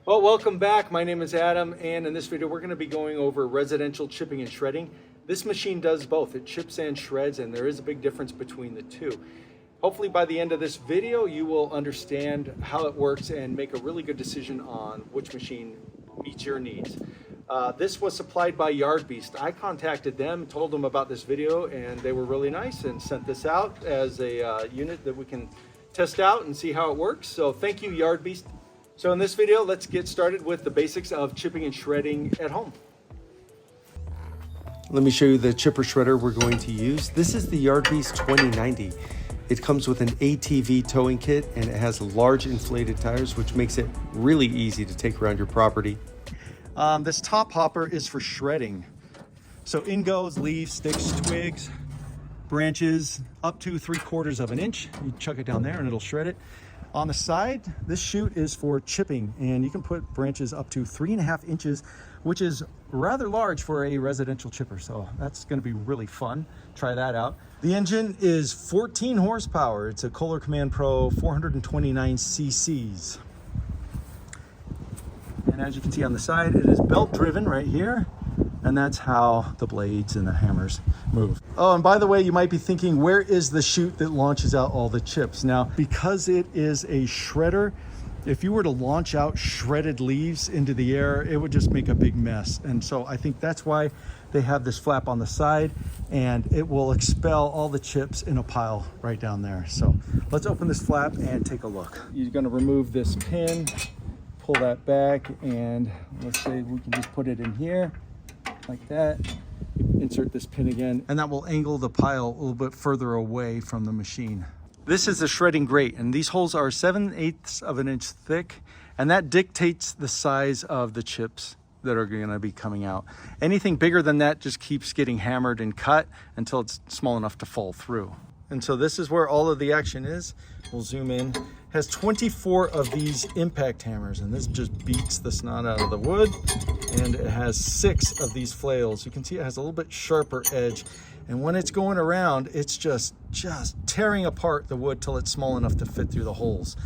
Well, welcome back. My name is Adam, and in this video we're going to be going over residential chipping and shredding. This machine does both. It chips and shreds, and there is a big difference between the two. Hopefully by the end of this video you will understand how it works and make a really good decision on which machine meets your needs. This was supplied by YARDBEAST. I contacted them, told them about this video, and they were really nice and sent this out as a unit that we can test out and see how it works. So thank you, YARDBEAST. So in this video, let's get started with the basics of chipping and shredding at home. Let me show you the chipper shredder we're going to use. This is the YARDBEAST 2090. It comes with an ATV towing kit, and it has large inflated tires, which makes it really easy to take around your property. This top hopper is for shredding. So in goes leaves, sticks, twigs, branches, up to 3/4 of an inch. You chuck it down there and it'll shred it. On the side, this chute is for chipping, and you can put branches up to 3.5 inches, which is rather large for a residential chipper. So that's going to be really fun. Try that out. The engine is 14 horsepower. It's a Kohler Command Pro 429 cc's. And as you can see on the side, it is belt driven right here. And that's how the blades and the hammers move. Oh, and by the way, you might be thinking, where is the chute that launches out all the chips? Now, because it is a shredder, if you were to launch out shredded leaves into the air, it would just make a big mess. And so I think that's why they have this flap on the side, and it will expel all the chips in a pile right down there. So let's open this flap and take a look. You're gonna remove this pin, pull that back, and let's say we can just put it in here. Like that. Insert this pin again, and that will angle the pile a little bit further away from the machine. This is a shredding grate, and these holes are 7/8 of an inch thick, and that dictates the size of the chips that are going to be coming out. Anything bigger than that just keeps getting hammered and cut until it's small enough to fall through. And so this is where all of the action is. We'll zoom in. Has 24 of these impact hammers, and this just beats the snot out of the wood. And it has 6 of these flails. You can see it has a little bit sharper edge, and when it's going around, it's just tearing apart the wood till it's small enough to fit through the holes.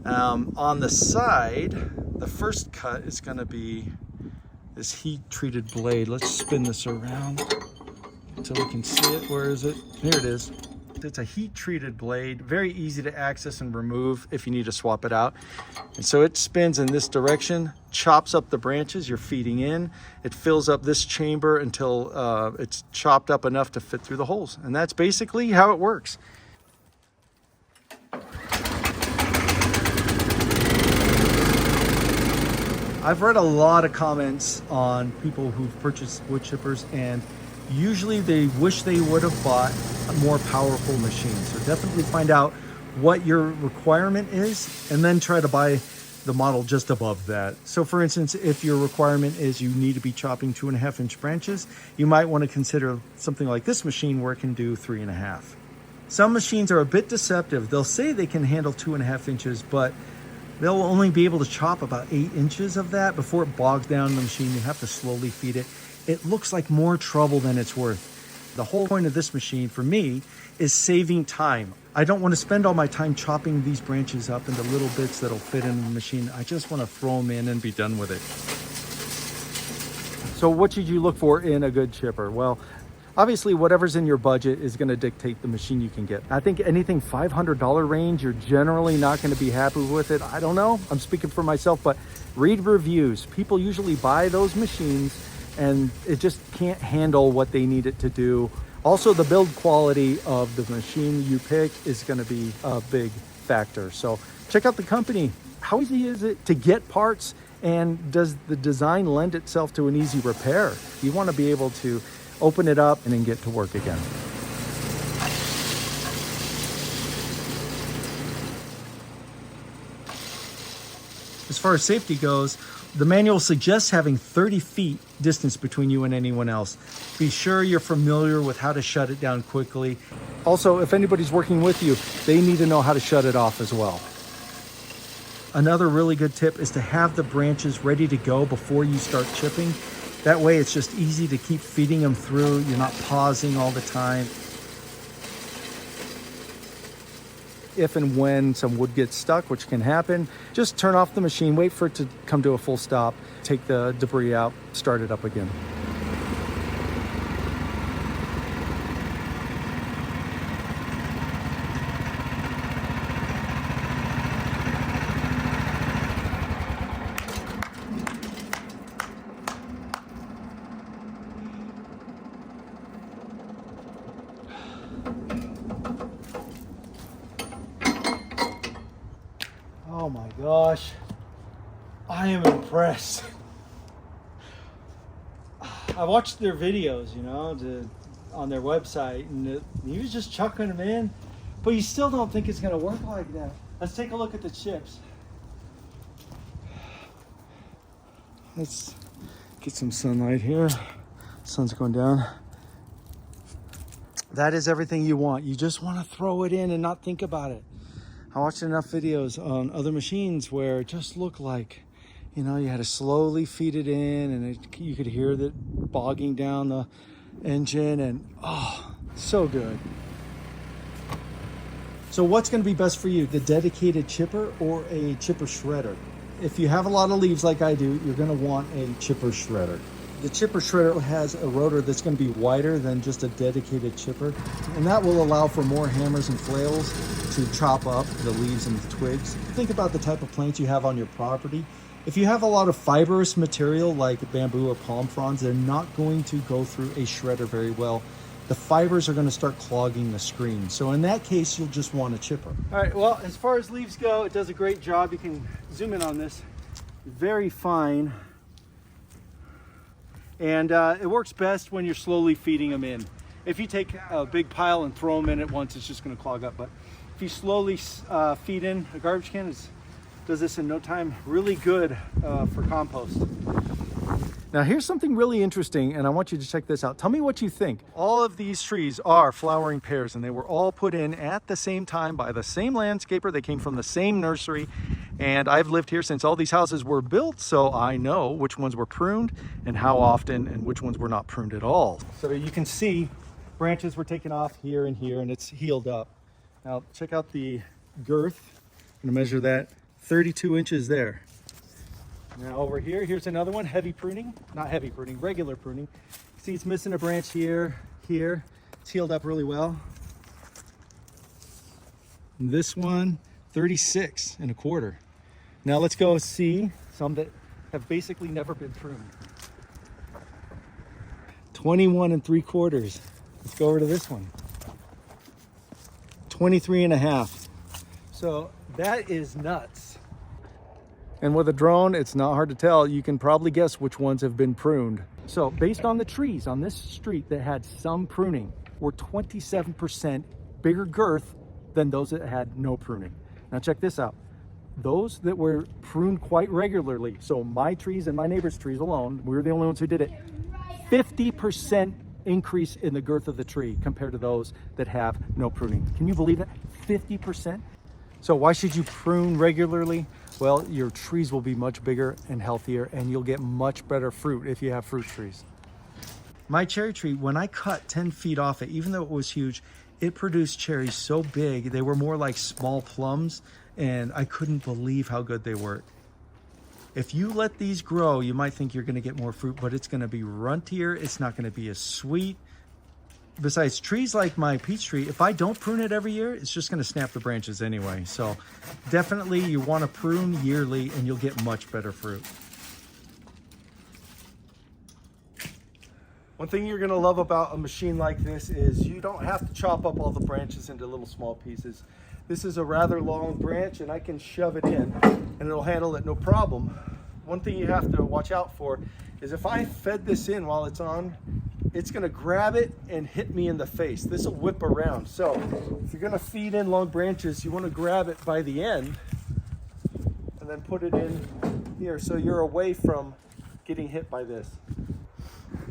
On the side, the first cut is going to be this heat-treated blade. Let's spin this around until we can see it. Where is it? Here it is. It's a heat-treated blade, very easy to access and remove if you need to swap it out. And so it spins in this direction, chops up the branches you're feeding in. It fills up this chamber until it's chopped up enough to fit through the holes. And that's basically how it works. I've read a lot of comments on people who've purchased wood chippers, and usually they wish they would have bought a more powerful machine. So definitely find out what your requirement is and then try to buy the model just above that. So for instance, if your requirement is you need to be chopping 2.5 inch branches, you might want to consider something like this machine where it can do 3.5. Some machines are a bit deceptive. They'll say they can handle 2.5 inches, but they'll only be able to chop about 8 inches of that before it bogs down the machine. You have to slowly feed it. It looks like more trouble than it's worth. The whole point of this machine for me is saving time. I don't want to spend all my time chopping these branches up into little bits that'll fit in the machine. I just want to throw them in and be done with it. So what should you look for in a good chipper? Well, obviously whatever's in your budget is going to dictate the machine you can get. I think anything $500 range, you're generally not going to be happy with it. I don't know, I'm speaking for myself, but read reviews. People usually buy those machines and it just can't handle what they need it to do. Also, the build quality of the machine you pick is going to be a big factor. So check out the company. How easy is it to get parts, and does the design lend itself to an easy repair? You want to be able to open it up and then get to work again. As far as safety goes, the manual suggests having 30 feet distance between you and anyone else. Be sure you're familiar with how to shut it down quickly. Also, if anybody's working with you, they need to know how to shut it off as well. Another really good tip is to have the branches ready to go before you start chipping. That way it's just easy to keep feeding them through. You're not pausing all the time. if and when some wood gets stuck, which can happen, just turn off the machine, wait for it to come to a full stop, take the debris out, start it up again. Oh my gosh, I am impressed. I watched their videos, you know, on their website, and he was just chucking them in, but you still don't think it's gonna work like that. Let's take a look at the chips. Let's get some sunlight here. Sun's going down. That is everything you want. You just want to throw it in and not think about it. I watched enough videos on other machines where it just looked like, you know, you had to slowly feed it in, and you could hear that bogging down the engine, and oh, so good. So what's going to be best for you, the dedicated chipper or a chipper shredder? If you have a lot of leaves like I do, you're going to want a chipper shredder. The chipper shredder has a rotor that's going to be wider than just a dedicated chipper, and that will allow for more hammers and flails to chop up the leaves and the twigs. Think about the type of plants you have on your property. If you have a lot of fibrous material like bamboo or palm fronds, they're not going to go through a shredder very well. The fibers are going to start clogging the screen. So in that case, you'll just want a chipper. All right, well, as far as leaves go, it does a great job. You can zoom in on this. Very fine. And it works best when you're slowly feeding them in. If you take a big pile and throw them in at once, it's just going to clog up. But if you slowly feed in a garbage can, it does this in no time. Really good for compost. Now here's something really interesting, and I want you to check this out. Tell me what you think. All of these trees are flowering pears, and they were all put in at the same time by the same landscaper. They came from the same nursery, and I've lived here since all these houses were built, so I know which ones were pruned and how often, and which ones were not pruned at all. So you can see branches were taken off here and here, and it's healed up. Now check out the girth. I'm gonna measure that, 32 inches there. Now over here, here's another one, heavy pruning, not heavy pruning, regular pruning. See, it's missing a branch here, here. It's healed up really well. And this one, 36 and a quarter. Now let's go see some that have basically never been pruned. 21 and 3/4. Let's go over to this one. 23 and a half. So that is nuts. And with a drone, it's not hard to tell. You can probably guess which ones have been pruned. So based on the trees on this street that had some pruning, were 27% bigger girth than those that had no pruning. Now check this out. Those that were pruned quite regularly, so my trees and my neighbor's trees alone, we were the only ones who did it, 50% increase in the girth of the tree compared to those that have no pruning. Can you believe that? 50%? So why should you prune regularly? Well, your trees will be much bigger and healthier, and you'll get much better fruit if you have fruit trees. My cherry tree, when I cut 10 feet off it, even though it was huge, it produced cherries so big, they were more like small plums, and I couldn't believe how good they were. If you let these grow, you might think you're gonna get more fruit, but it's gonna be runtier, it's not gonna be as sweet. Besides, trees like my peach tree, if I don't prune it every year, it's just gonna snap the branches anyway. So definitely you wanna prune yearly and you'll get much better fruit. One thing you're gonna love about a machine like this is you don't have to chop up all the branches into little small pieces. This is a rather long branch and I can shove it in and it'll handle it no problem. One thing you have to watch out for is if I fed this in while it's on, it's gonna grab it and hit me in the face. This will whip around. So if you're gonna feed in long branches, you wanna grab it by the end and then put it in here so you're away from getting hit by this.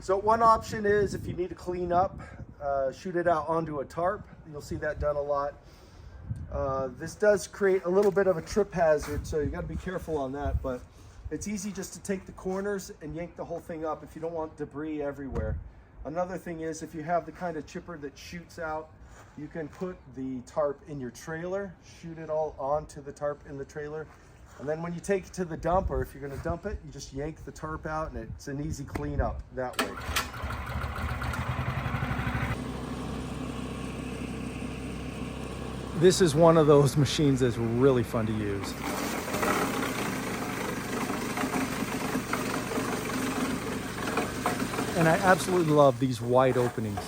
So one option is if you need to clean up, shoot it out onto a tarp. You'll see that done a lot. This does create a little bit of a trip hazard, so you gotta be careful on that, but it's easy just to take the corners and yank the whole thing up if you don't want debris everywhere. Another thing is if you have the kind of chipper that shoots out You can put the tarp in your trailer, shoot it all onto the tarp in the trailer, and then when you take it to the dump, or if you're going to dump it, you just yank the tarp out, and it's an easy cleanup that way. This is one of those machines that's really fun to use. And I absolutely love these wide openings.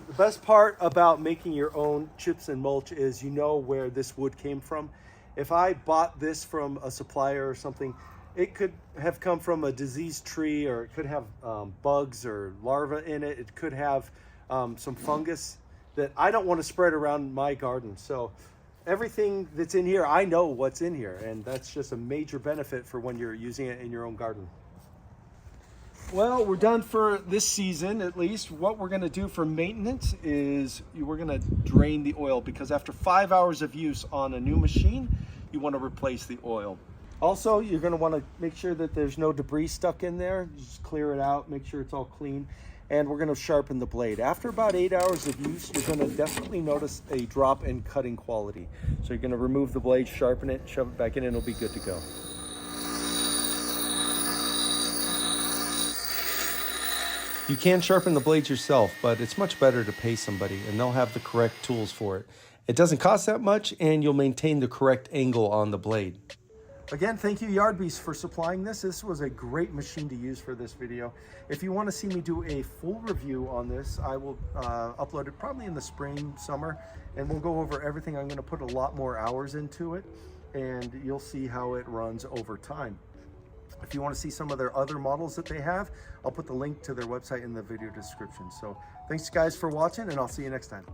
The best part about making your own chips and mulch is you know where this wood came from. If I bought this from a supplier or something, it could have come from a diseased tree, or it could have bugs or larvae in it. It could have some fungus that I don't want to spread around my garden. So everything that's in here, I know what's in here, and that's just a major benefit for when you're using it in your own garden. Well, we're done for this season, at least. What we're going to do for maintenance is we're going to drain the oil, because after 5 hours of use on a new machine, you want to replace the oil. Also, you're going to want to make sure that there's no debris stuck in there. Just clear it out, make sure it's all clean. And we're going to sharpen the blade. After about 8 hours of use, you're going to definitely notice a drop in cutting quality. So you're going to remove the blade, sharpen it, shove it back in, and it'll be good to go. You can sharpen the blades yourself, but it's much better to pay somebody, and they'll have the correct tools for it. It doesn't cost that much, and you'll maintain the correct angle on the blade. Again, thank you YARDBEAST for supplying this. This was a great machine to use for this video. If you want to see me do a full review on this, I will upload it probably in the spring, summer, and we'll go over everything. I'm going to put a lot more hours into it, and you'll see how it runs over time. If you want to see some of their other models that they have, I'll put the link to their website in the video description. So thanks guys for watching, and I'll see you next time.